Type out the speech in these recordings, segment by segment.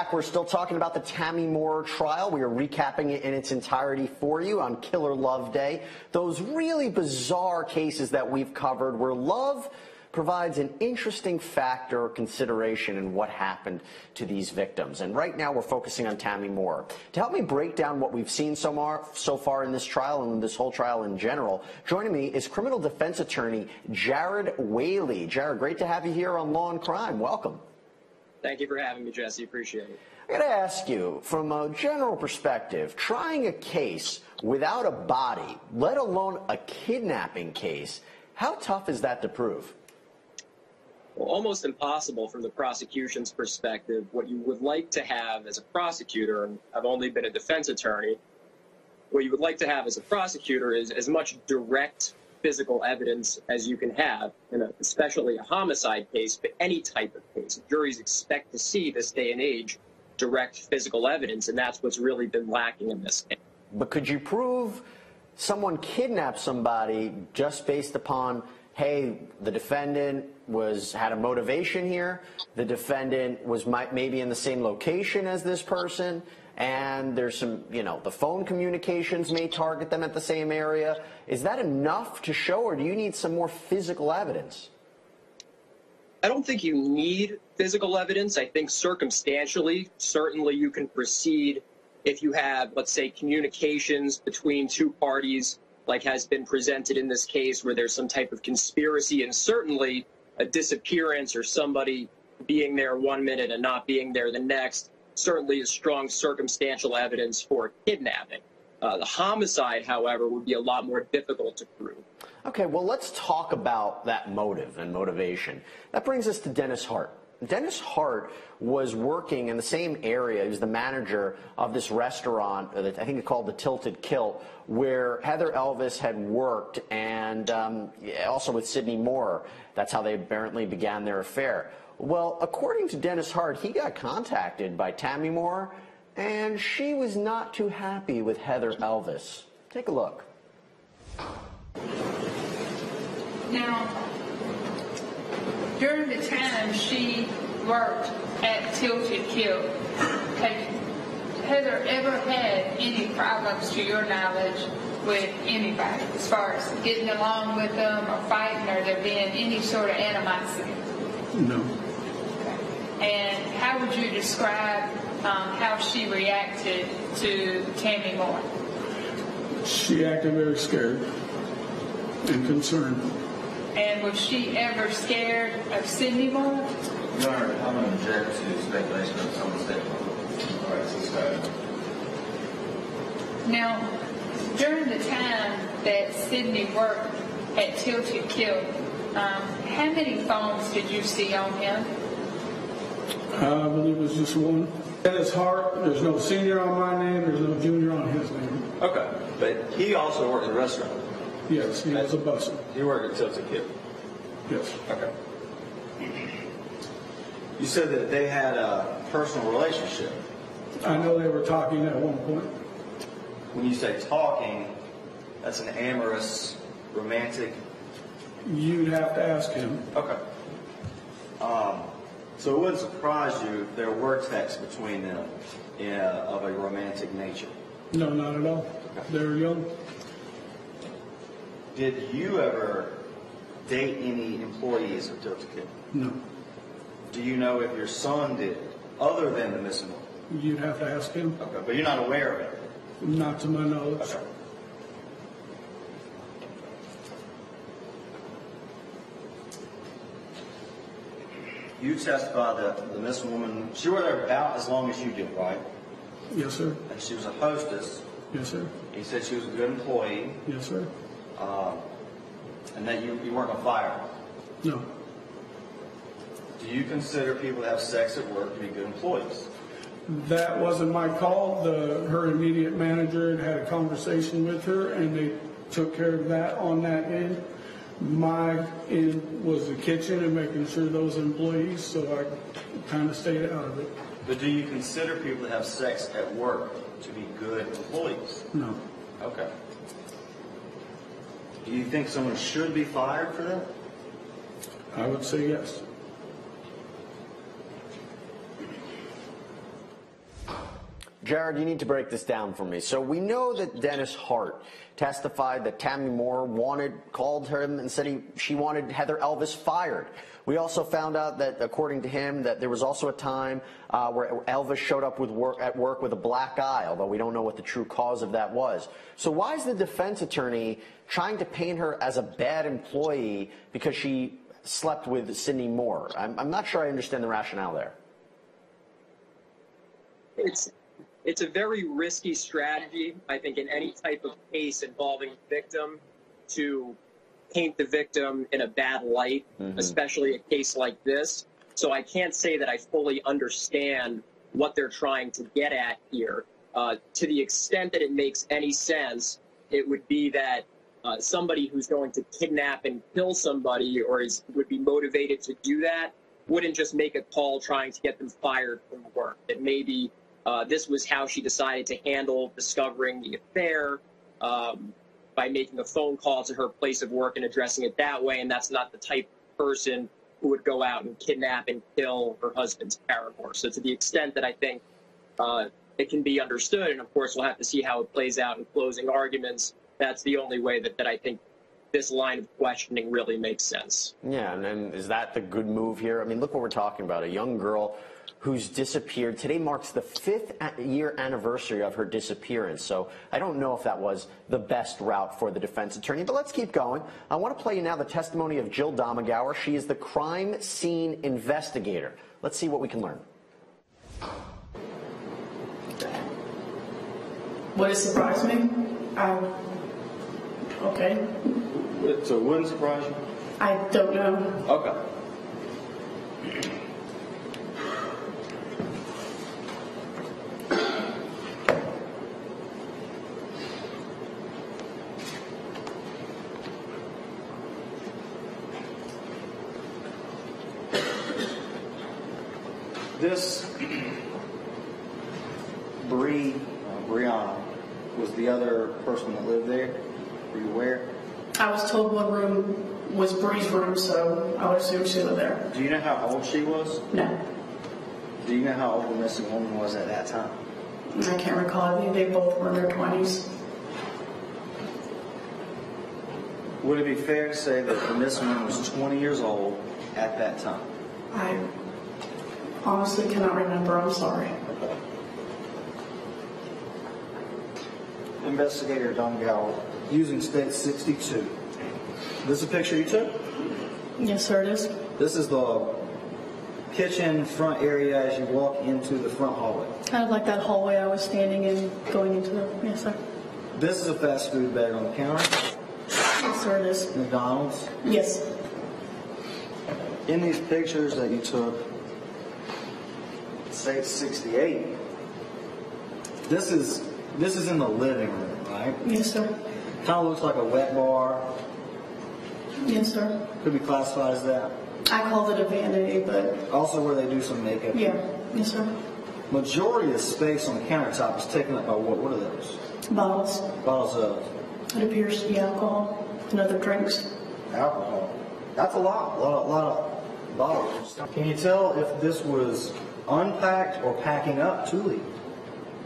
back. We're still talking about the Tammy Moore trial. We are recapping it in its entirety for you on Killer Love Day. Those really bizarre cases that we've covered where love provides an interesting factor or consideration in what happened to these victims. And right now we're focusing on Tammy Moore. To help me break down what we've seen so far in this trial and this whole trial in general, joining me is criminal defense attorney Jared Whaley. Jared, great to have you here on Law and Crime. Welcome. Thank you for having me, Jesse. Appreciate it. I got to ask you, from a general perspective, trying a case without a body, let alone a kidnapping case, how tough is that to prove? Well, almost impossible from the prosecution's perspective. What you would like to have as a prosecutor, and I've only been a defense attorney, what you would like to have as a prosecutor is as much direct physical evidence as you can have, especially a homicide case, but any type of case. Juries expect to see this day and age direct physical evidence, and that's what's really been lacking in this case. But could you prove someone kidnapped somebody just based upon, hey, the defendant had a motivation here, the defendant was maybe in the same location as this person, and there's some, the phone communications may target them at the same area. Is that enough to show, or do you need some more physical evidence? I don't think you need physical evidence. I think circumstantially, certainly you can proceed if you have, let's say, communications between two parties, like has been presented in this case, where there's some type of conspiracy, and certainly a disappearance or somebody being there 1 minute and not being there the next, certainly is strong circumstantial evidence for kidnapping. The homicide, however, would be a lot more difficult to prove. Okay, well, let's talk about that motive and motivation. That brings us to Dennis Hart. Dennis Hart was working in the same area. He was the manager of this restaurant, I think it's called the Tilted Kilt, where Heather Elvis had worked, and also with Sydney Moore. That's how they apparently began their affair. Well, according to Dennis Hart, he got contacted by Tammy Moore, and she was not too happy with Heather Elvis. Take a look. Now, during the time she worked at Tilted Kilt, has Heather ever had any problems, to your knowledge, with anybody, as far as getting along with them or fighting, or there being any sort of animosity? No. Okay. And how would you describe how she reacted to Tammy Moore? She acted very scared and concerned. And was she ever scared of Sydney Moore? No, I'm going to object to speculation of someone's statement. All right, so start. Now, during the time that Sydney worked at Tilted Kilt, how many phones did you see on him? I believe it was just one. Dennis Hart, there's no senior on my name, there's no junior on his name. Okay, but he also worked at a restaurant. Yes, he was a busser. He worked at Tilted Kilt. Yes. Okay. You said that they had a personal relationship. I know they were talking at one point. When you say talking, that's an amorous, romantic. You'd have to ask him. Okay. So it wouldn't surprise you if there were texts between them of a romantic nature. No, not at all. Okay. They were young. Did you ever date any employees of Tilted Kilt? No. Do you know if your son did, other than the missing one? You'd have to ask him. Okay, but you're not aware of it? Not to my knowledge. Okay. You testified that the missing woman, she was there about as long as you did, right? Yes, sir. And she was a hostess. Yes, sir. You said she was a good employee. Yes, sir. And that you weren't going to fire her. No. Do you consider people that have sex at work to be good employees? That wasn't my call. Her immediate manager had a conversation with her, and they took care of that on that end. My end was the kitchen and making sure those employees, so I kind of stayed out of it. But do you consider people that have sex at work to be good employees? No. Okay. Do you think someone should be fired for that? I would say yes. Jared, you need to break this down for me. So we know that Dennis Hart testified that Tammy Moore called him and said she wanted Heather Elvis fired. We also found out that, according to him, that there was also a time where Elvis showed up at work with a black eye, although we don't know what the true cause of that was. So why is the defense attorney trying to paint her as a bad employee because she slept with Sydney Moore? I'm not sure I understand the rationale there. It's a very risky strategy, I think, in any type of case involving a victim to paint the victim in a bad light, especially a case like this. So I can't say that I fully understand what they're trying to get at here. To the extent that it makes any sense, it would be that somebody who's going to kidnap and kill somebody or would be motivated to do that wouldn't just make a call trying to get them fired from work. That maybe this was how she decided to handle discovering the affair, by making a phone call to her place of work and addressing it that way, and that's not the type of person who would go out and kidnap and kill her husband's paramour. So to the extent that I think it can be understood, and of course we'll have to see how it plays out in closing arguments, that's the only way that I think this line of questioning really makes sense. Yeah, and then is that the good move here? I mean, look what we're talking about, a young girl who's disappeared. Today marks the 5th-year anniversary of her disappearance, so I don't know if that was the best route for the defense attorney, but let's keep going. I want to play you now the testimony of Jill Domagauer. She is the crime scene investigator. Let's see what we can learn. Would it surprise me? Okay. So it wouldn't surprise you? I don't know. Okay. This Brianna was the other person that lived there. Were you aware? I was told one room was Bree's room, so I would assume she lived there. Do you know how old she was? No. Do you know how old the missing woman was at that time? I can't recall. I think they both were in their 20s. Would it be fair to say that the missing woman was 20 years old at that time? I honestly cannot remember. I'm sorry. Okay. Investigator Domagauer, using State 62. This is a picture you took? Yes, sir, it is. This is the kitchen front area as you walk into the front hallway. Kind of like that hallway I was standing in going into the... Yes, sir. This is a fast food bag on the counter. Yes, sir, it is. McDonald's. Yes. In these pictures that you took, State 68, this is in the living room, right? Yes, sir. Kind of looks like a wet bar. Yes, sir. Could be classified as that. I called it a vanity, but... Also where they do some makeup. Yeah. Yes, sir. Majority of space on the countertop is taken up by what are those? Bottles. Bottles of? It appears to be alcohol and other drinks. Alcohol. That's a lot of bottles. Can you tell if this was unpacked or packing up to leave?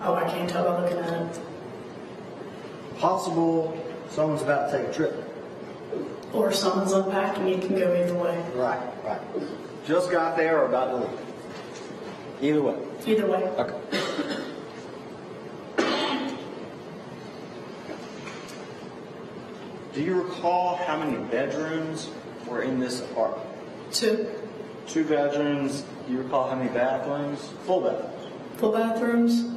Oh, I can't tell by looking at it. Possible someone's about to take a trip. Or someone's unpacking. It can go either way. Right. Just got there or about to leave. Either way. Either way. Okay. Do you recall how many bedrooms were in this apartment? 2. 2 bedrooms. Do you recall how many bathrooms? Full bathrooms. Full bathrooms.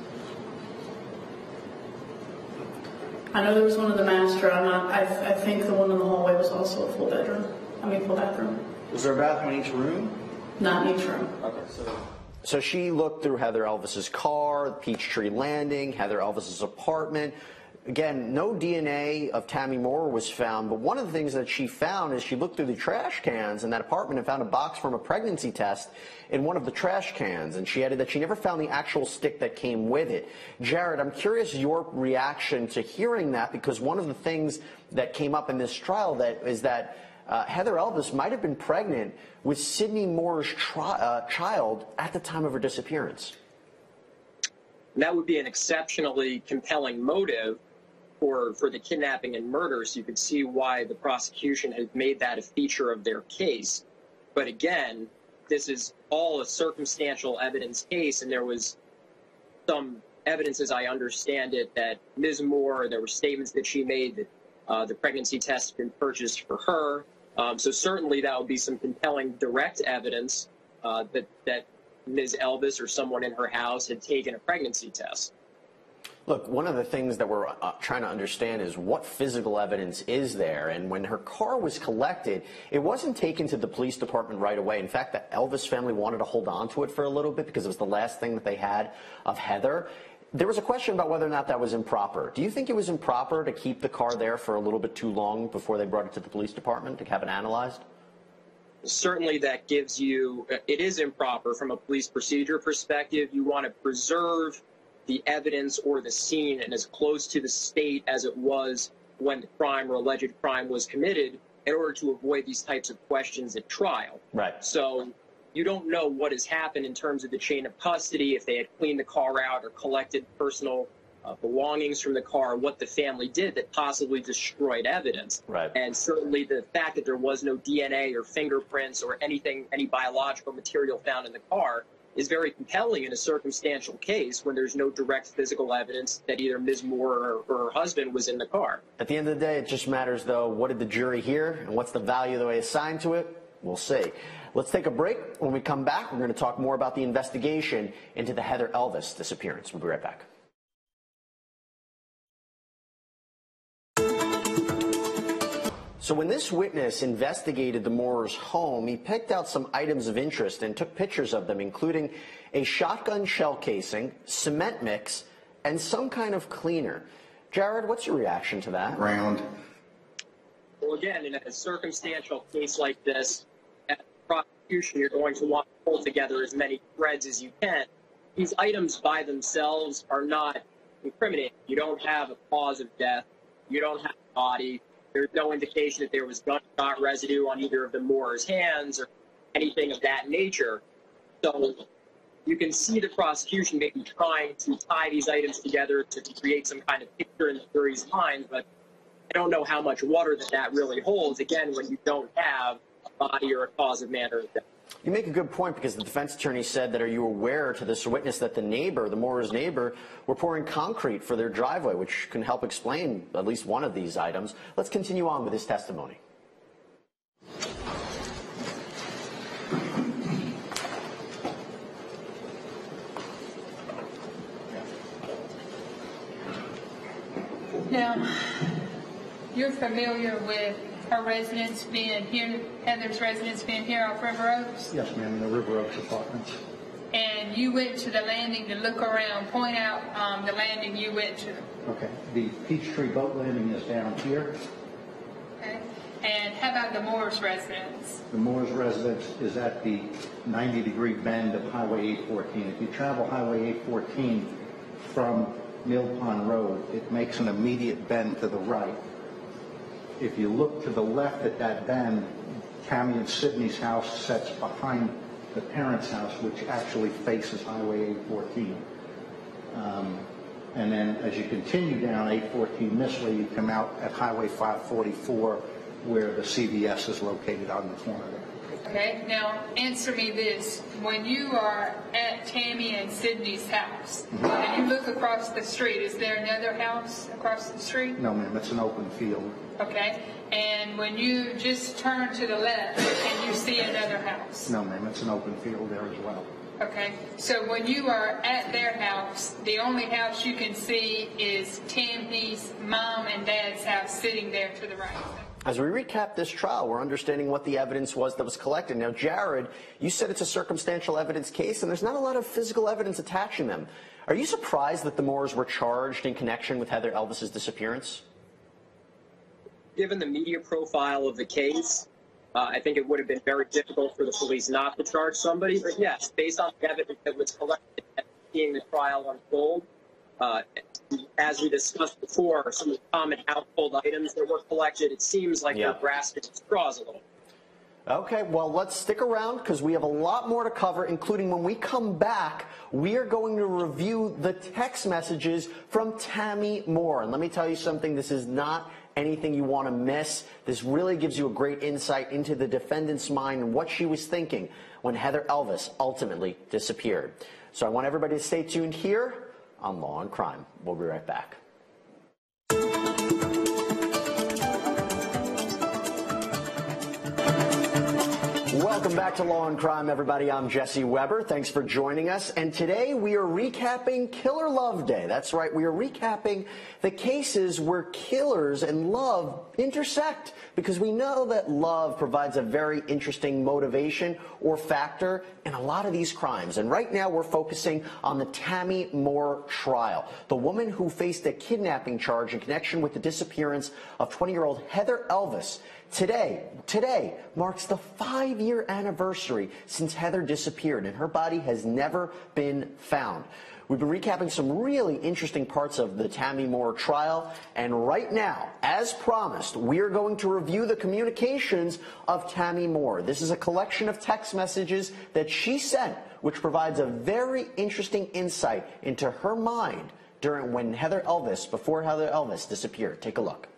I know there was one in the master. I think the one in the hallway was also a full bedroom. Full bathroom. Was there a bathroom in each room? Not in each room. Okay, So she looked through Heather Elvis's car, Peachtree Landing, Heather Elvis's apartment. Again, no DNA of Tammy Moore was found, but one of the things that she found is she looked through the trash cans in that apartment and found a box from a pregnancy test in one of the trash cans, and she added that she never found the actual stick that came with it. Jared, I'm curious your reaction to hearing that, because one of the things that came up in this trial is that Heather Elvis might have been pregnant with Sydney Moore's child at the time of her disappearance. And that would be an exceptionally compelling motive for the kidnapping and murder, so you could see why the prosecution had made that a feature of their case. But again, this is all a circumstantial evidence case, and there was some evidence, as I understand it, that Ms. Moore, there were statements that she made that the pregnancy test had been purchased for her. So certainly that would be some compelling direct evidence that Ms. Elvis or someone in her house had taken a pregnancy test. Look, one of the things that we're trying to understand is what physical evidence is there. And when her car was collected, it wasn't taken to the police department right away. In fact, the Elvis family wanted to hold on to it for a little bit because it was the last thing that they had of Heather. There was a question about whether or not that was improper. Do you think it was improper to keep the car there for a little bit too long before they brought it to the police department to have it analyzed? Certainly that gives you, it is improper from a police procedure perspective. You want to preserve the evidence or the scene and as close to the state as it was when the crime or alleged crime was committed in order to avoid these types of questions at trial. Right. So you don't know what has happened in terms of the chain of custody, if they had cleaned the car out or collected personal belongings from the car, what the family did that possibly destroyed evidence. Right. And certainly the fact that there was no DNA or fingerprints or anything, any biological material found in the car is very compelling in a circumstantial case when there's no direct physical evidence that either Ms. Moore or her husband was in the car. At the end of the day, it just matters, though, what did the jury hear and what's the value they assigned to it? We'll see. Let's take a break. When we come back, we're going to talk more about the investigation into the Heather Elvis disappearance. We'll be right back. So when this witness investigated the Moores' home, he picked out some items of interest and took pictures of them, including a shotgun shell casing, cement mix, and some kind of cleaner. Jared, what's your reaction to that? Round. Well, again, in a circumstantial case like this, at the prosecution, you're going to want to pull together as many threads as you can. These items by themselves are not incriminating. You don't have a cause of death. You don't have a body. There's no indication that there was gunshot residue on either of the Moores' hands or anything of that nature. So you can see the prosecution maybe trying to tie these items together to create some kind of picture in the jury's mind, but I don't know how much water that really holds, again, when you don't have a body or a cause of manner of death. You make a good point, because the defense attorney said that, are you aware to this witness that the neighbor, the Moores' neighbor, were pouring concrete for their driveway, which can help explain at least one of these items. Let's continue on with his testimony. Now, you're familiar with her residence being here, Heather's residence being here off River Oaks? Yes, ma'am, in the River Oaks apartments. And you went to the landing to look around, point out the landing you went to. Okay. The Peachtree boat landing is down here. Okay. And how about the Moore's residence? The Moore's residence is at the 90-degree bend of Highway 814. If you travel Highway 814 from Mill Pond Road, it makes an immediate bend to the right. If you look to the left at that bend, Tammy and Sydney's house sits behind the parents' house, which actually faces Highway 814. And then as you continue down 814 this way, you come out at Highway 544, where the CVS is located on the corner there. Okay, now answer me this. When you are at Tammy and Sydney's house, and you look across the street, is there another house across the street? No, ma'am, it's an open field. Okay, and when you just turn to the left, can you see another house? No, ma'am, it's an open field there as well. Okay, so when you are at their house, the only house you can see is Tammy's mom and dad's house sitting there to the right. As we recap this trial, we're understanding what the evidence was that was collected. Now, Jared, you said it's a circumstantial evidence case, and there's not a lot of physical evidence attaching them. Are you surprised that the Moores were charged in connection with Heather Elvis's disappearance? Given the media profile of the case, I think it would have been very difficult for the police not to charge somebody. But yes, based on the evidence that was collected and seeing the trial unfold, as we discussed before, some of the common household items that were collected, it seems like they're grasping at straws a little. Okay, well, let's stick around because we have a lot more to cover, including when we come back, we are going to review the text messages from Tammy Moore. And let me tell you something, this is not anything you want to miss. This really gives you a great insight into the defendant's mind and what she was thinking when Heather Elvis ultimately disappeared. So I want everybody to stay tuned here on Law and Crime. We'll be right back. Welcome back to Law and Crime, everybody. I'm Jesse Weber. Thanks for joining us. And today we are recapping Killer Love Day. That's right. We are recapping the cases where killers and love intersect, because we know that love provides a very interesting motivation or factor in a lot of these crimes. And right now we're focusing on the Tammy Moore trial, the woman who faced a kidnapping charge in connection with the disappearance of 20-year-old Heather Elvis. Today marks the 5-year anniversary since Heather disappeared, and her body has never been found. We've been recapping some really interesting parts of the Tammy Moore trial, and right now, as promised, we are going to review the communications of Tammy Moore. This is a collection of text messages that she sent, which provides a very interesting insight into her mind before Heather Elvis disappeared. Take a look.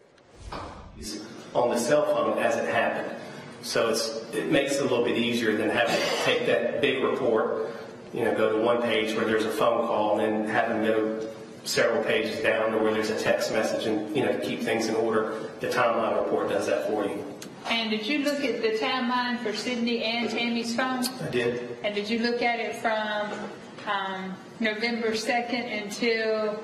On the cell phone as it happened. So it makes it a little bit easier than having to take that big report, go to one page where there's a phone call and then having to go several pages down to where there's a text message and, to keep things in order. The timeline report does that for you. And did you look at the timeline for Sydney and Tammy's phone? I did. And did you look at it from November 2nd until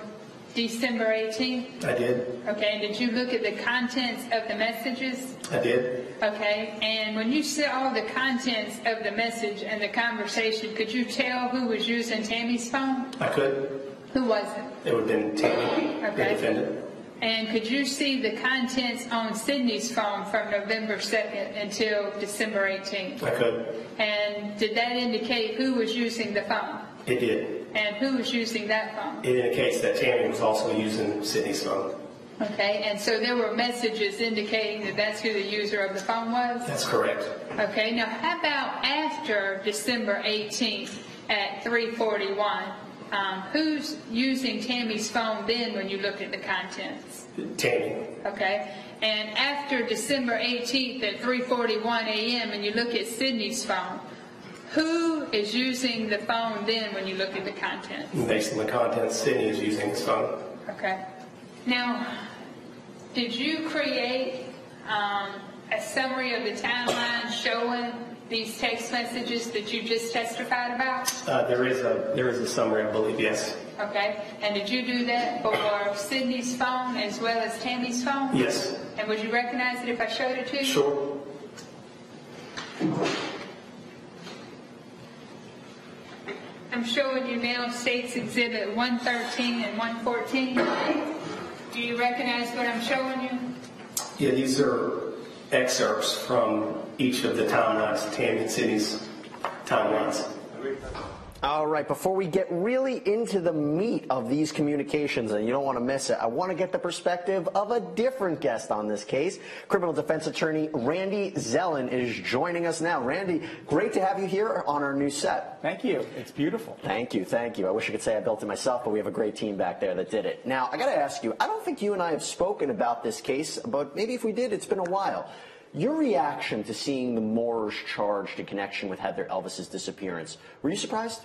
December 18th? I did. Okay, and did you look at the contents of the messages? I did. Okay, and when you saw the contents of the message and the conversation, could you tell who was using Tammy's phone? I could. Who was it? It would have been Tammy, the defendant. And could you see the contents on Sydney's phone from November 2nd until December 18th? I could. And did that indicate who was using the phone? It did. And who was using that phone? It indicates that Tammy was also using Sydney's phone. Okay, and so there were messages indicating that that's who the user of the phone was? That's correct. Okay, now how about after December 18th at 3:41? Who's using Tammy's phone then when you look at the contents? Tammy. Okay, and after December 18th at 3:41 a.m. and you look at Sydney's phone, who is using the phone then when you look at the contents? Based on the contents, Sydney is using his phone. Okay. Now, did you create a summary of the timeline showing these text messages that you just testified about? There is a summary, I believe, yes. Okay. And did you do that for Sydney's phone as well as Tammy's phone? Yes. And would you recognize it if I showed it to you? Sure. I'm showing you now States Exhibit 113 and 114. Do you recognize what I'm showing you? Yeah, these are excerpts from each of the timelines, Tammy and Sydney's timelines. All right, before we get really into the meat of these communications, and you don't want to miss it, I want to get the perspective of a different guest on this case. Criminal defense attorney Randy Zelan is joining us now. Randy, great to have you here on our new set. Thank you. It's beautiful. Thank you. Thank you. I wish I could say I built it myself, but we have a great team back there that did it. Now, I got to ask you, I don't think you and I have spoken about this case, but maybe if we did, it's been a while. Your reaction to seeing the Moores charged in connection with Heather Elvis's disappearance, were you surprised?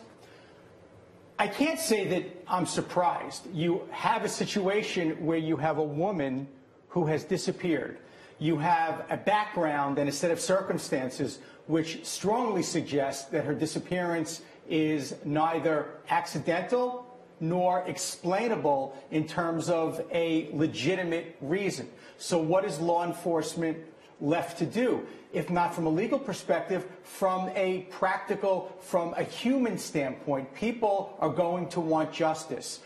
I can't say that I'm surprised. You have a situation where you have a woman who has disappeared. You have a background and a set of circumstances which strongly suggest that her disappearance is neither accidental nor explainable in terms of a legitimate reason. So what is law enforcement left to do? If not from a legal perspective, from a practical, from a human standpoint, people are going to want justice.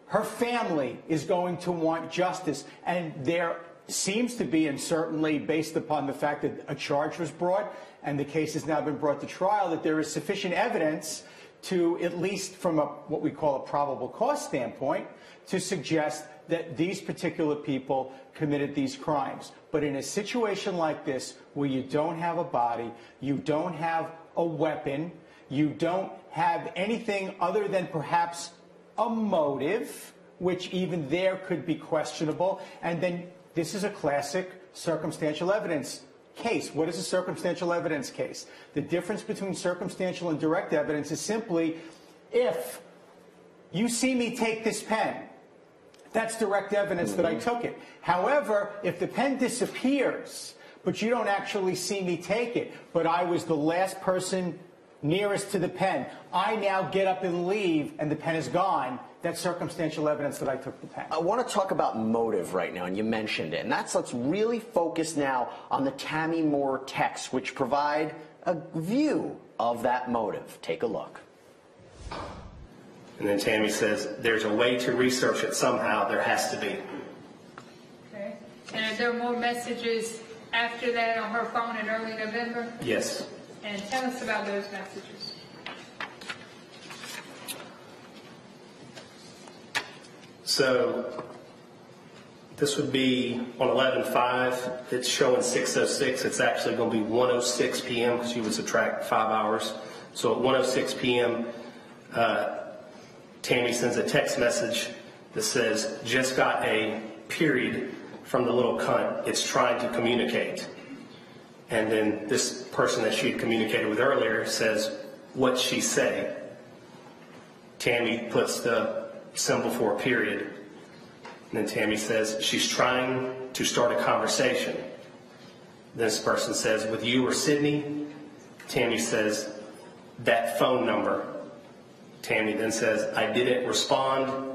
Her family is going to want justice, and there seems to be, and certainly based upon the fact that a charge was brought and the case has now been brought to trial, that there is sufficient evidence to, at least from what we call a probable cause standpoint, to suggest that these particular people committed these crimes. But in a situation like this, where you don't have a body, you don't have a weapon, you don't have anything other than perhaps a motive, which even there could be questionable, and then this is a classic circumstantial evidence case. What is a circumstantial evidence case? The difference between circumstantial and direct evidence is simply, if you see me take this pen, that's direct evidence that I took it. However, if the pen disappears, but you don't actually see me take it, but I was the last person nearest to the pen, I now get up and leave, and the pen is gone, that's circumstantial evidence that I took the pen. I want to talk about motive right now, and you mentioned it. And let's really focus now on the Tammy Moore texts, which provide a view of that motive. Take a look. And then Tammy says, there's a way to research it somehow. There has to be. Okay. And are there more messages after that on her phone in early November? Yes. And tell us about those messages. So this would be on 11/5. It's showing 6:06. It's actually going to be 1:06 p.m. because you would subtract 5 hours. So at 1:06 p.m., Tammy sends a text message that says, just got a period from the little cunt. It's trying to communicate. And then this person that she had communicated with earlier says, what'd she say? Tammy puts the symbol for a period. And then Tammy says, she's trying to start a conversation. This person says, with you or Sydney? Tammy says, that phone number. Tammy then says, I didn't respond.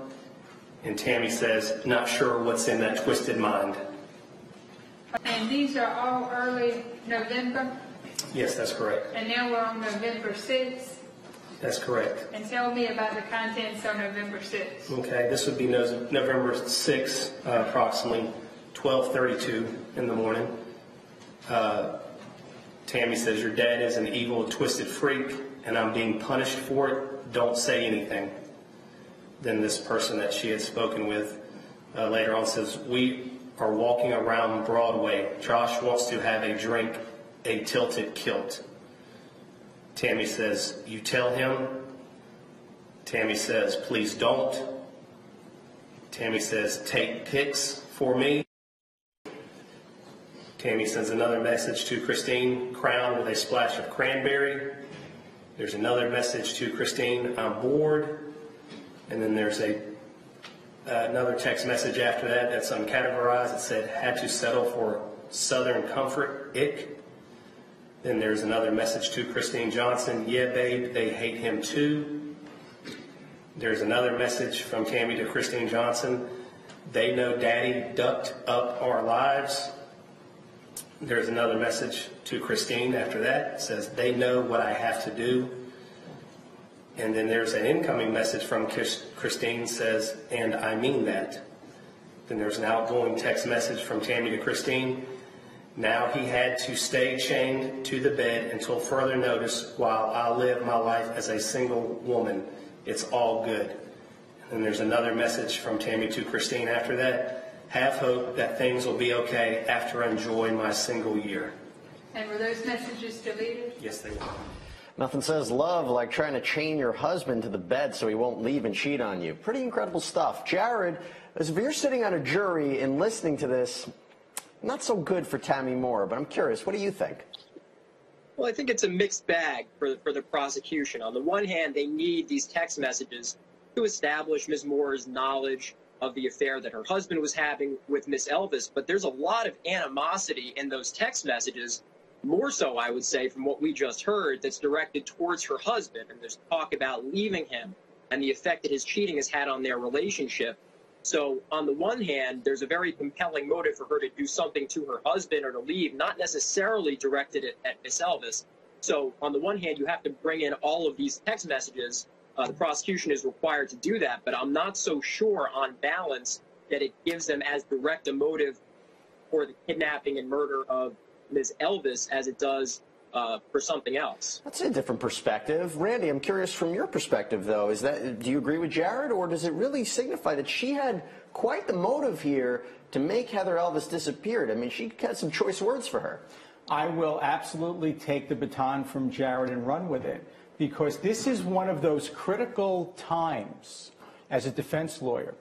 And Tammy says, not sure what's in that twisted mind. And these are all early November? Yes, that's correct. And now we're on November 6th? That's correct. And tell me about the contents on November 6th. Okay, this would be November 6th, approximately 12:32 in the morning. Tammy says, your dad is an evil, twisted freak, and I'm being punished for it. Don't say anything. Then this person that she had spoken with later on says, we are walking around Broadway. Josh wants to have a drink, a tilted kilt. Tammy says, you tell him. Tammy says, please don't. Tammy says, take pics for me. Tammy sends another message to Christine, crowned with a splash of cranberry. There's another message to Christine, I'm bored. And then there's another text message after that that's uncategorized. It said, had to settle for Southern comfort, ick. Then there's another message to Christine Johnson, yeah, babe, they hate him too. There's another message from Tammy to Christine Johnson, they know daddy ducked up our lives. There's another message to Christine after that. It says, they know what I have to do. And then there's an incoming message from Christine says, and I mean that. Then there's an outgoing text message from Tammy to Christine. Now he had to stay chained to the bed until further notice while I live my life as a single woman. It's all good. And then there's another message from Tammy to Christine after that. Have hope that things will be okay after I enjoy my single year. And were those messages deleted? Yes, they were. Nothing says love like trying to chain your husband to the bed so he won't leave and cheat on you. Pretty incredible stuff. Jared, as if you're sitting on a jury and listening to this, not so good for Tammy Moore, but I'm curious, what do you think? Well, I think it's a mixed bag for the prosecution. On the one hand, they need these text messages to establish Ms. Moore's knowledge of the affair that her husband was having with Miss Elvis, but there's a lot of animosity in those text messages, more so, I would say, from what we just heard, that's directed towards her husband, and there's talk about leaving him and the effect that his cheating has had on their relationship. So on the one hand, there's a very compelling motive for her to do something to her husband or to leave, not necessarily directed at Miss Elvis. So on the one hand, you have to bring in all of these text messages. The prosecution is required to do that, but I'm not so sure on balance that it gives them as direct a motive for the kidnapping and murder of Ms. Elvis as it does for something else. That's a different perspective. Randy, I'm curious from your perspective, though. Do you agree with Jared, or does it really signify that she had quite the motive here to make Heather Elvis disappear? I mean, she had some choice words for her. I will absolutely take the baton from Jared and run with it, because this is one of those critical times as a defense lawyer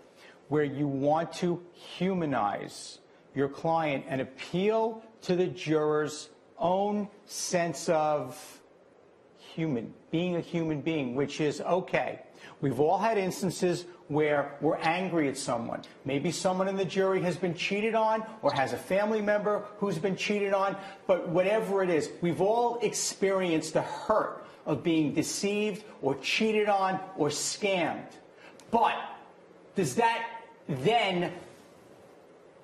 where you want to humanize your client and appeal to the juror's own sense of being a human being, which is, okay, we've all had instances where we're angry at someone. Maybe someone in the jury has been cheated on or has a family member who's been cheated on, but whatever it is, we've all experienced the hurt of being deceived or cheated on or scammed. But does that then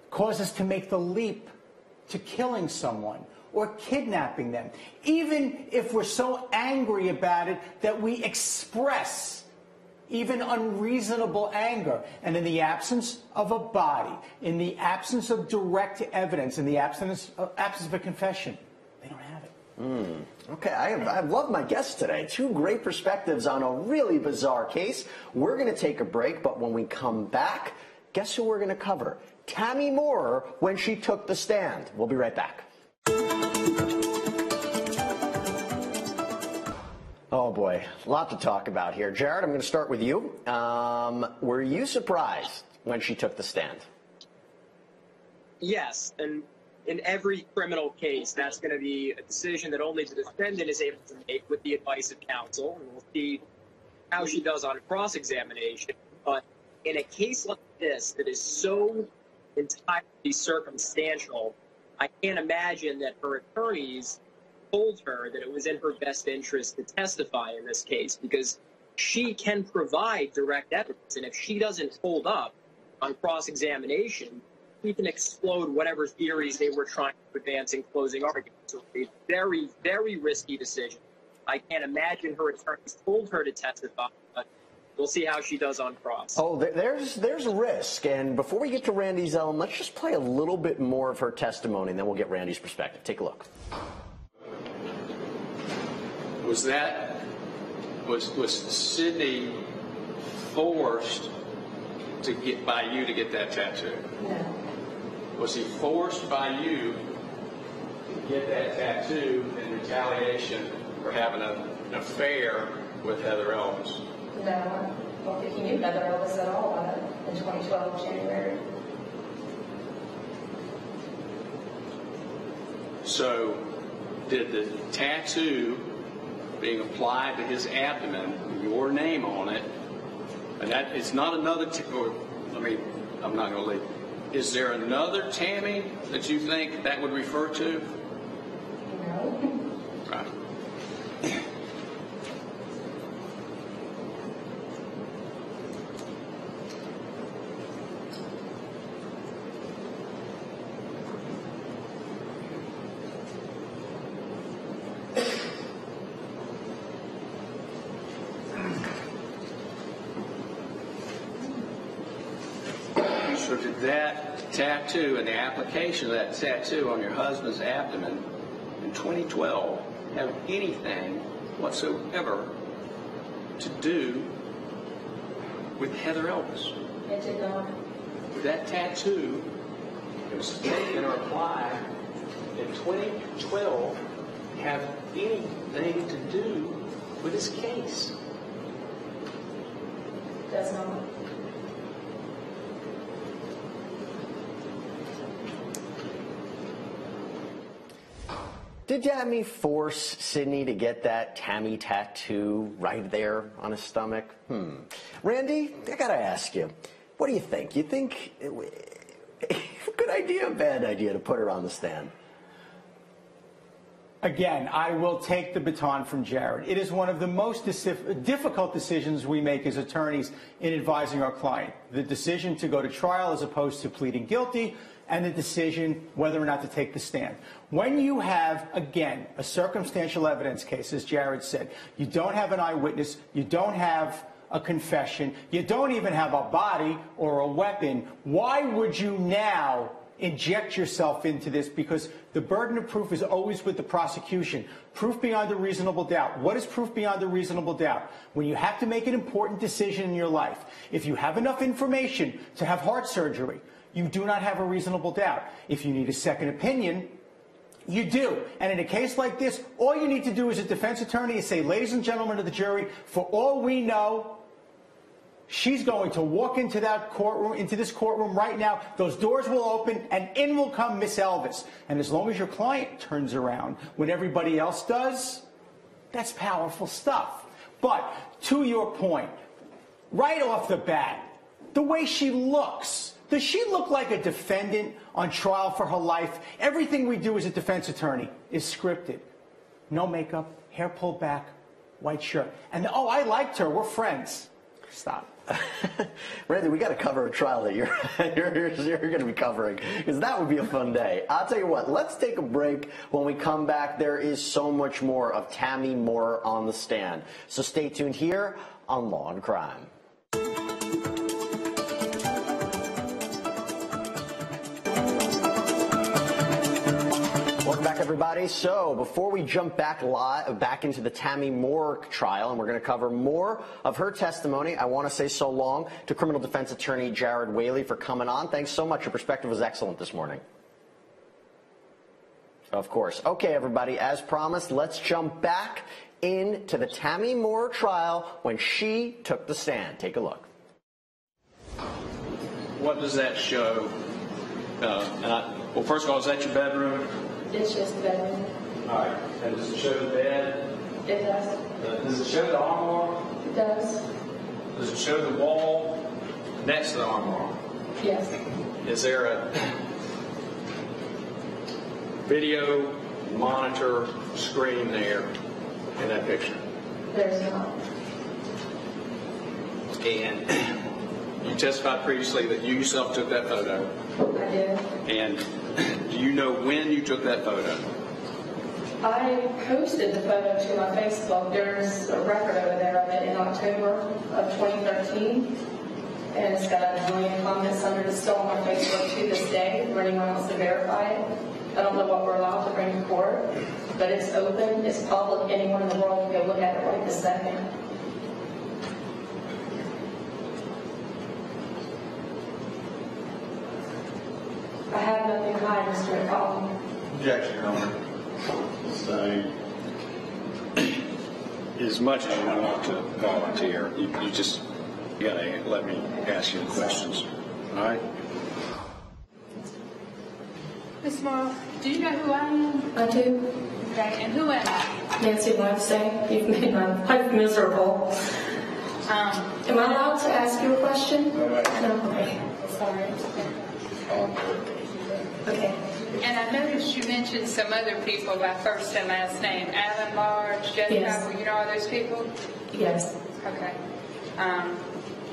cause us to make the leap to killing someone or kidnapping them, even if we're so angry about it that we express even unreasonable anger? And in the absence of a body, in the absence of direct evidence, in the absence of a confession, they don't have it. Okay, I love my guests today. Two great perspectives on a really bizarre case. We're going to take a break, but when we come back, guess who we're going to cover? Tammy Moore when she took the stand. We'll be right back. Oh boy, a lot to talk about here. Jared, I'm going to start with you. Were you surprised when she took the stand? Yes, and in every criminal case, that's going to be a decision that only the defendant is able to make with the advice of counsel, and we'll see how she does on cross-examination. But in a case like this that is so entirely circumstantial, I can't imagine that her attorneys told her that it was in her best interest to testify in this case, because she can provide direct evidence, and if she doesn't hold up on cross-examination, she can explode whatever theories they were trying to advance in closing arguments. So it's a very, very risky decision. I can't imagine her attorneys told her to testify, but we'll see how she does on cross. Oh, there's a risk. And before we get to Randy Zelan, let's just play a little bit more of her testimony, and then we'll get Randy's perspective. Take a look. Was Sydney forced to get by you to get that tattoo? No. Was he forced by you to get that tattoo in retaliation for having an affair with Heather Elvis? No, I don't think he knew Heather Elvis at all in 2012, January. So, did the tattoo being applied to his abdomen, your name on it, and that it's not another, I'm not going to leave. Is there another Tammy that you think that would refer to? No. Right. So did that tattoo and the application of that tattoo on your husband's abdomen in 2012 have anything whatsoever to do with Heather Elvis? It did not. Did that tattoo that was taken or applied in 2012 have anything to do with this case? Does not. Did Tammy force Sydney to get that Tammy tattoo right there on his stomach? Randy, I gotta ask you, what do you think? You think good idea, bad idea to put her on the stand? Again, I will take the baton from Jared. It is one of the most difficult decisions we make as attorneys in advising our client. The decision to go to trial as opposed to pleading guilty, and the decision whether or not to take the stand. When you have, again, a circumstantial evidence case, as Jared said, you don't have an eyewitness, you don't have a confession, you don't even have a body or a weapon, why would you now inject yourself into this because the burden of proof is always with the prosecution. Proof beyond a reasonable doubt. What is proof beyond a reasonable doubt? When you have to make an important decision in your life, if you have enough information to have heart surgery, you do not have a reasonable doubt. If you need a second opinion, you do. And in a case like this, all you need to do as a defense attorney is say, ladies and gentlemen of the jury, for all we know, she's going to walk into that courtroom, into this courtroom right now. Those doors will open, and in will come Miss Elvis. And as long as your client turns around when everybody else does, that's powerful stuff. But to your point, right off the bat, the way she looks, does she look like a defendant on trial for her life? Everything we do as a defense attorney is scripted. No makeup, hair pulled back, white shirt. And, oh, I liked her. We're friends. Stop. Randy, we got to cover a trial that you're going to be covering, because that would be a fun day. I'll tell you what, let's take a break. When we come back, there is so much more of Tammy Moore on the stand. So stay tuned here on Law and Crime. Welcome back, everybody. So before we jump back into the Tammy Moore trial, and we're going to cover more of her testimony, I want to say so long to criminal defense attorney Jared Whaley for coming on. Thanks so much. Your perspective was excellent this morning. Of course. Okay, everybody, as promised, let's jump back into the Tammy Moore trial when she took the stand. Take a look. What does that show? Well, first of all, is that your bedroom? It's just the bedroom. All right. And does it show the bed? It does. Does it show the armoire? It does. Does it show the wall next to the armoire? Yes. Is there a video monitor screen there in that picture? There's not. And you testified previously that you yourself took that photo. I did. And do you know when you took that photo? I posted the photo to my Facebook. There's a record over there of it in October of 2013. And it's got a million comments under it. It's still on my Facebook to this day for anyone else to verify it. I don't know what we're allowed to bring to court, but it's open, it's public. Anyone in the world can go look at it right this second. I have nothing to hide, Mr. McCollum. Objection, Your Honor. So, as much as you want to volunteer, you gotta let me ask you the questions. All right? Miss Moore, do you know who I am? I do. Okay, and who am I? Nancy Webster, you've made my life miserable. Am I allowed to ask you a question? No. Okay. Sorry. Okay. And I noticed you mentioned some other people by first and last name. Alan Large, Jeff Yes. Cowell, you know all those people? Yes. Okay.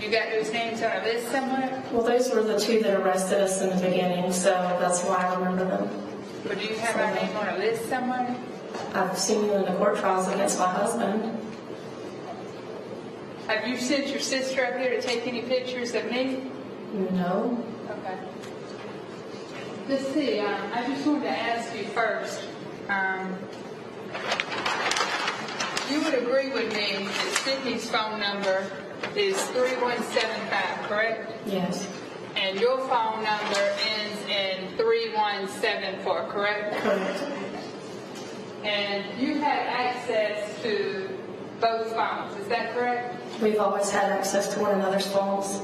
You got those names on a list somewhere? Well, those were the two that arrested us in the beginning, so that's why I remember them. But do you have our name on a list somewhere? I've seen you in the court trials against my husband. Have you sent your sister up here to take any pictures of me? No. Okay. Let's see, I just wanted to ask you first, you would agree with me that Sydney's phone number is 3175, correct? Yes. And your phone number ends in 3174, correct? Correct. And you had access to both phones, is that correct? We've always had access to one another's phones.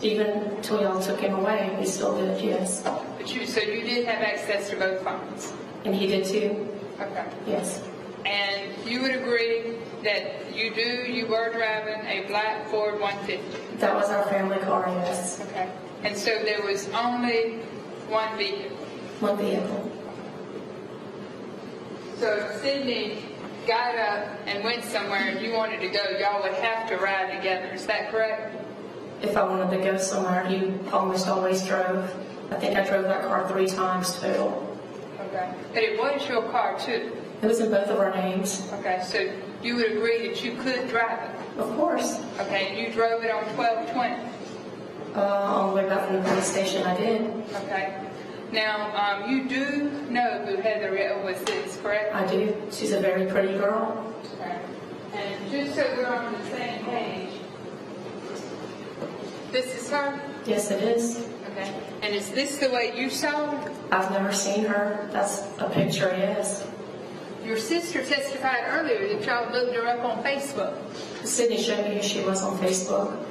Even until y'all took him away, we still did, yes. But so you did have access to both phones? And he did too? Okay. Yes. And you would agree that you were driving a black Ford 150? That was our family car, yes. Okay. And so there was only one vehicle? One vehicle. So if Sydney got up and went somewhere and you wanted to go, y'all would have to ride together, is that correct? If I wanted to go somewhere, he almost always drove. I think I drove that car 3 times total. Okay. But it was your car too? It was in both of our names. Okay, so you would agree that you could drive it? Of course. Okay, and you drove it on 1220? On the way back from the police station, I did. Okay. Now, you do know who Heather Elvis is, correct? I do. She's a very pretty girl. Okay. And just so we're on the same page, this is her? Yes, it is. Okay. And is this the way you saw her? I've never seen her. That's a picture, yes. Your sister testified earlier that y'all looked her up on Facebook. Sydney showed me who she was on Facebook.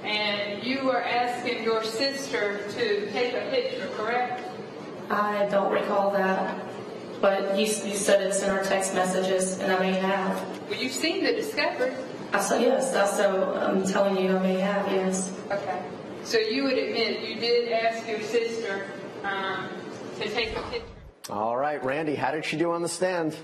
And you were asking your sister to take a picture, correct? I don't recall that. But you said it's in our text messages, and I may have. Well, you've seen the discovery. Yes, so I'm telling you I may have, yes. Okay. So you would admit you did ask your sister to take a picture? All right, Randy, how did she do on the stand?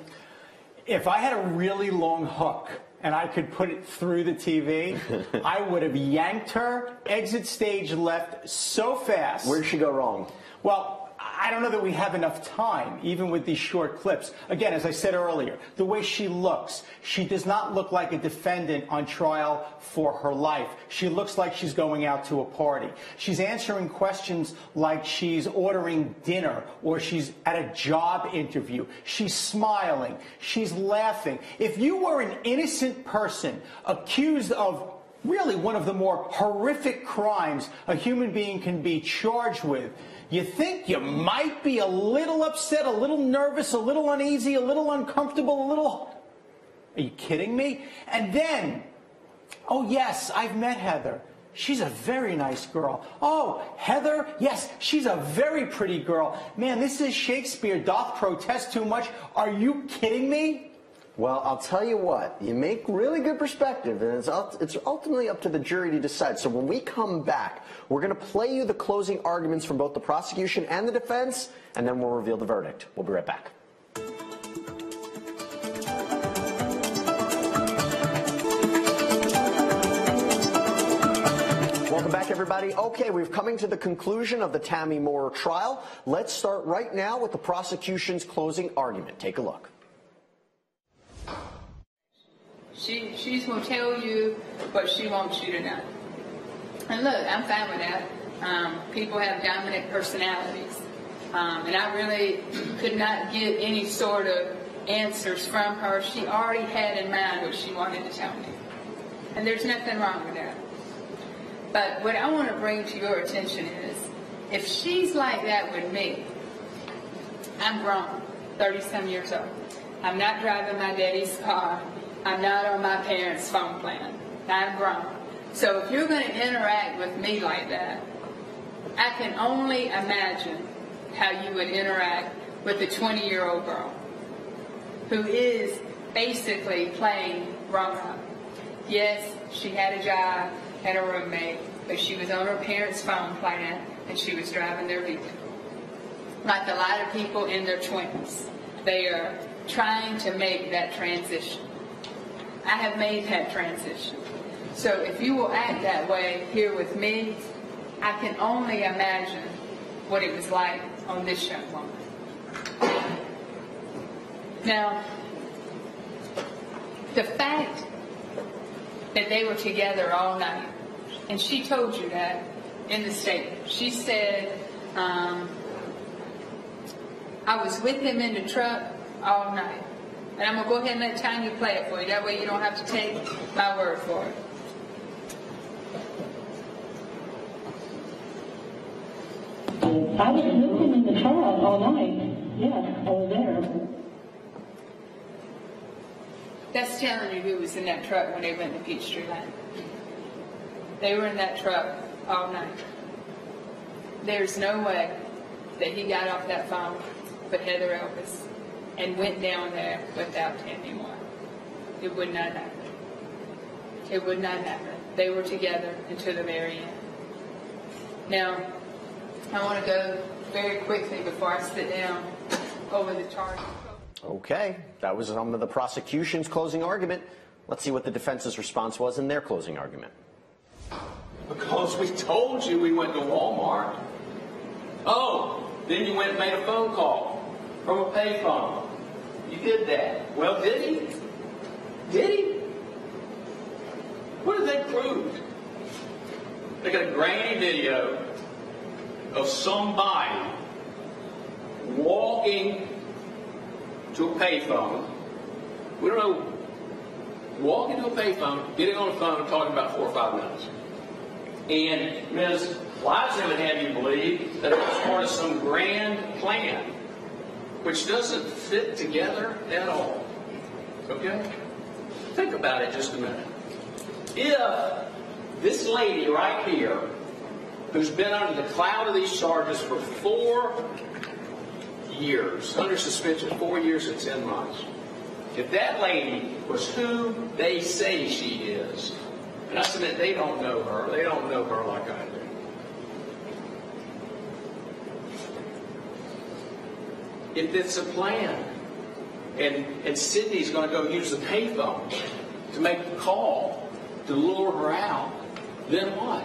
If I had a really long hook and I could put it through the TV, I would have yanked her, exit stage left so fast. Where'd she go wrong? Well, I don't know that we have enough time, even with these short clips. Again, as I said earlier, the way she looks, she does not look like a defendant on trial for her life. She looks like she's going out to a party. She's answering questions like she's ordering dinner or she's at a job interview. She's smiling. She's laughing. If you were an innocent person accused of really one of the more horrific crimes a human being can be charged with, you think you might be a little upset, a little nervous, a little uneasy, a little uncomfortable, a little... Are you kidding me? And then, oh yes, I've met Heather. She's a very nice girl. Oh, Heather, yes, she's a very pretty girl. Man, this is Shakespeare doth protest too much. Are you kidding me? Well, I'll tell you what, you make really good perspective, and it's ultimately up to the jury to decide. So when we come back, we're going to play you the closing arguments from both the prosecution and the defense, and then we'll reveal the verdict. We'll be right back. Welcome back, everybody. Okay, we've coming to the conclusion of the Tammy Moore trial. Let's start right now with the prosecution's closing argument. Take a look. She's going to tell you what she wants you to know. And look, I'm fine with that. People have dominant personalities. And I really could not get any sort of answers from her. She already had in mind what she wanted to tell me. And there's nothing wrong with that. But what I want to bring to your attention is, if she's like that with me, I'm grown, 30-some years old. I'm not driving my daddy's car. I'm not on my parents' phone plan. I'm grown. So if you're going to interact with me like that, I can only imagine how you would interact with a 20-year-old girl who is basically playing grown-up. Yes, she had a job, had a roommate, but she was on her parents' phone plan and she was driving their vehicle. Like a lot of people in their 20s, they are trying to make that transition. I have made that transition. So if you will act that way here with me, I can only imagine what it was like on this young woman. Now, the fact that they were together all night, and she told you that in the statement. She said, I was with him in the truck all night. And I'm going to go ahead and let Tanya play it for you. That way you don't have to take my word for it. I was with him in the truck all night. Yes, I was there. That's telling you who was in that truck when they went to Peachtree Lane. They were in that truck all night. There's no way that he got off that phone with Heather Elvis and went down there without Tammy Moore. It would not happen. It would not happen. They were together until the very end. Now, I want to go very quickly before I sit down over the charges. Okay, that was some of the prosecution's closing argument. Let's see what the defense's response was in their closing argument. Because we told you we went to Walmart. Oh, then you went and made a phone call from a payphone. You did that. Well, did he? Did he? What did that prove? They got a grainy video of somebody walking to a payphone. We don't know, walking to a payphone, getting on the phone, and talking about 4 or 5 minutes. And Ms. Liza would have you believe that it was part of some grand plan, which doesn't fit together at all. Okay? Think about it just a minute. If this lady right here, who's been under the cloud of these charges for 4 years, under suspension 4 years and 10 months, if that lady was who they say she is, and I submit they don't know her, they don't know her like I do. If it's a plan, and Sydney's going to go use the payphone to make a call to lure her out, then what?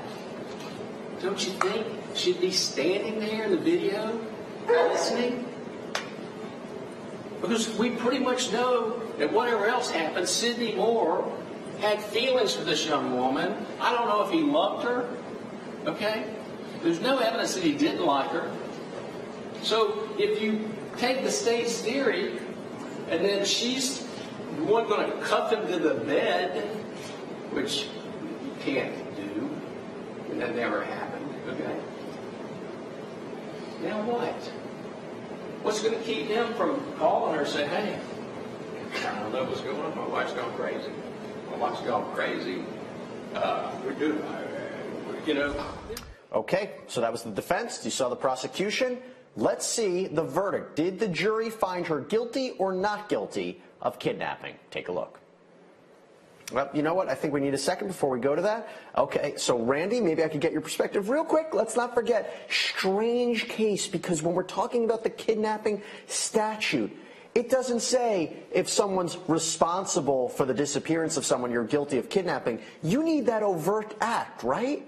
Don't you think she'd be standing there in the video listening? Because we pretty much know that whatever else happened, Sidney Moore had feelings for this young woman. I don't know if he loved her, okay? There's no evidence that he didn't like her. So if you take the state's theory, and then she's the one going to cuff him to the bed, which you can't do, and that never happened, okay? Now what? What's going to keep him from calling her and saying, hey, I don't know what's going on. My wife's gone crazy. My wife's gone crazy. We're doing, you know. Okay, so that was the defense. You saw the prosecution. Let's see the verdict. Did the jury find her guilty or not guilty of kidnapping? Take a look. Well, you know what? I think we need a second before we go to that. Okay, so Randy, maybe I could get your perspective real quick. Let's not forget, strange case, because when we're talking about the kidnapping statute, it doesn't say if someone's responsible for the disappearance of someone, you're guilty of kidnapping. You need that overt act, right?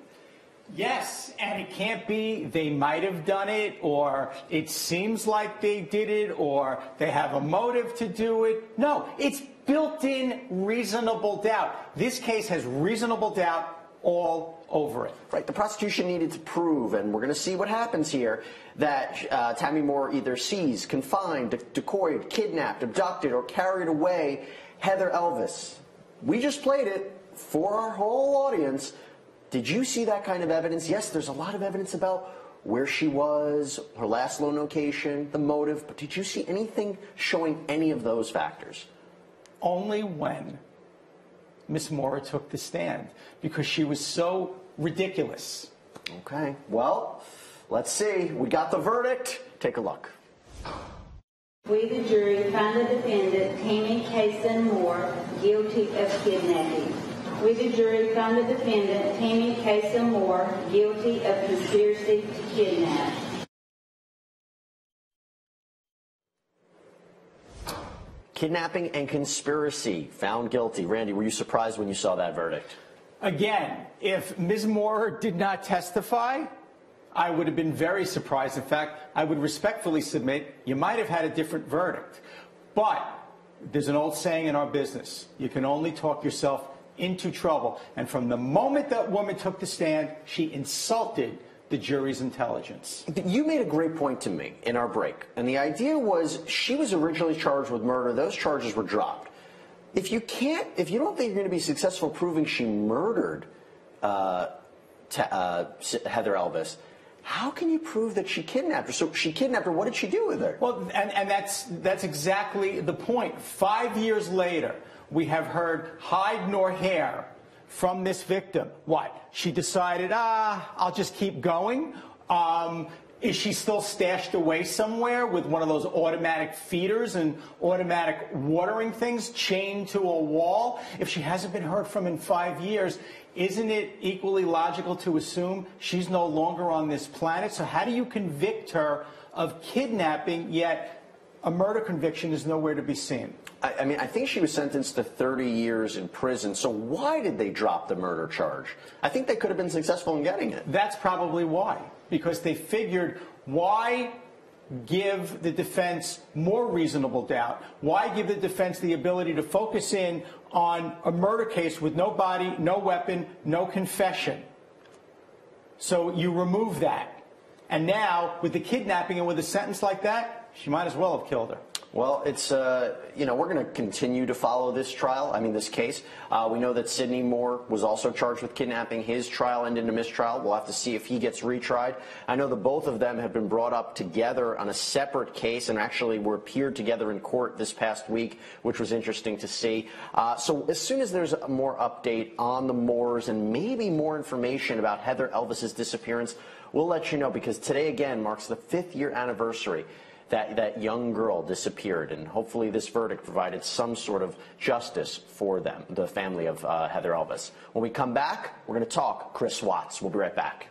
Yes, and it can't be they might have done it, or it seems like they did it, or they have a motive to do it. No, it's built-in reasonable doubt. This case has reasonable doubt all over it. Right, the prosecution needed to prove, and we're going to see what happens here, that Tammy Moore either seized, confined, decoyed, kidnapped, abducted, or carried away Heather Elvis. We just played it for our whole audience. Did you see that kind of evidence? Yes, there's a lot of evidence about where she was, her last known location, the motive, but did you see anything showing any of those factors? Only when Miss Moore took the stand, because she was so ridiculous. Okay, well, let's see. We got the verdict. Take a look. We, the jury, find the defendant, Tammy Kaysen Moore, guilty of kidnapping. We, the jury, find the defendant, Tammy Kaysen Moore, guilty of conspiracy to kidnap. Kidnapping and conspiracy, found guilty. Randy, were you surprised when you saw that verdict? Again, if Ms. Moore did not testify, I would have been very surprised. In fact, I would respectfully submit you might have had a different verdict. But there's an old saying in our business, you can only talk yourself into trouble. And from the moment that woman took the stand, she insulted the jury's intelligence. You made a great point to me in our break. And the idea was she was originally charged with murder. Those charges were dropped. If you don't think you're going to be successful proving she murdered Heather Elvis, how can you prove that she kidnapped her? So she kidnapped her. What did she do with her? Well, and that's exactly the point. 5 years later, we have heard hide nor hair from this victim. What? She decided, I'll just keep going? Is she still stashed away somewhere with one of those automatic feeders and automatic watering things chained to a wall? If she hasn't been heard from in 5 years, isn't it equally logical to assume she's no longer on this planet? So how do you convict her of kidnapping, yet a murder conviction is nowhere to be seen? I mean, I think she was sentenced to 30 years in prison. So why did they drop the murder charge? I think they could have been successful in getting it. That's probably why. Because they figured, why give the defense more reasonable doubt? Why give the defense the ability to focus in on a murder case with no body, no weapon, no confession? So you remove that. And now, with the kidnapping and with a sentence like that, she might as well have killed her. Well, it's, you know, we're going to continue to follow this trial, this case. We know that Sidney Moore was also charged with kidnapping. His trial ended in a mistrial. We'll have to see if he gets retried. I know that both of them have been brought up together on a separate case and actually were appeared together in court this past week, which was interesting to see. So as soon as there's a more update on the Moores and maybe more information about Heather Elvis's disappearance, we'll let you know, because today again marks the 5th-year anniversary that young girl disappeared, and hopefully this verdict provided some sort of justice for them, the family of Heather Elvis. When we come back, we're going to talk Chris Watts. We'll be right back.